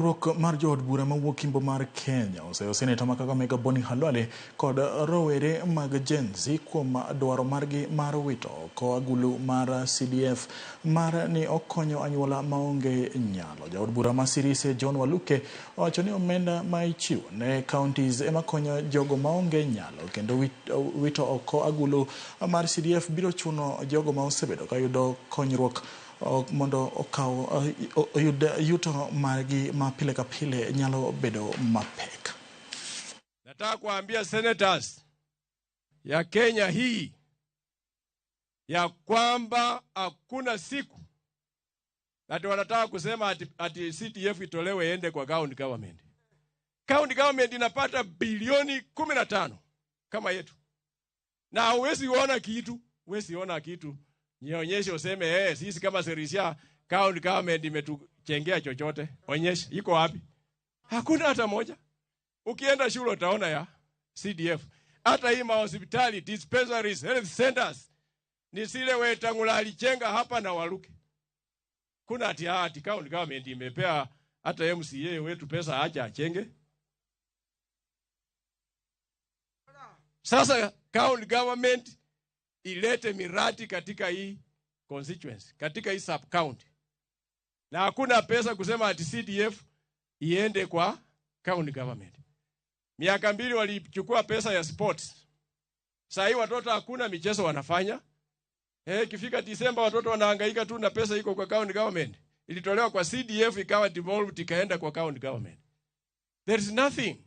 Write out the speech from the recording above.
Rok mar jood bura mawuok Kimbo mar Kenya oseyo seneta ma Kakamega Boni Khalwale kod rowere mag Gen Z kuom dwaro margi mar wito oko agulu mar CDF mar ni okonyo anyuola maonge nyalo. Jaod bura ma Sirise John Waluke owacho ni omenda ma ichiwo ne counties ema konyo jogo maonge nyalo, kendo wito oko agulu mar CDF biro chuno jogo ma osebedo ka yudo konyruok mondo oyud yuto margi ma pile ka pile nyalo bedo mapek. Nataka kuambia senators ya Kenya hii ya kwamba hakuna siku ati wanataka kusema ati CDF itolewe ende kwa county government. County government inapata bilioni 15 kama yetu. Na huwezi ona kitu. Nionyeshe useme sisi kama Sirisia county government imetuchengea chochote. Onyesha iko wapi? Hakuna hata moja. Ukienda shule utaona ya CDF. Hata hii hospitali, dispensaries, health centers ni sile Wetangula alichenga hapa na Waluke. Kuna ati county government imepea hata MCA wetu pesa acha achenge. Sasa county government ilete miradi katika hii constituency, katika hii sub county. Na hakuna pesa kusema ati CDF iende kwa county government. Miaka 2 walichukua pesa ya sports. Sasa hii watoto hakuna michezo wanafanya. Ikifika Disemba watoto wanahangaika tu na pesa iko kwa county government. Ilitolewa kwa CDF ikawa devolved ikaenda kwa county government. There is nothing.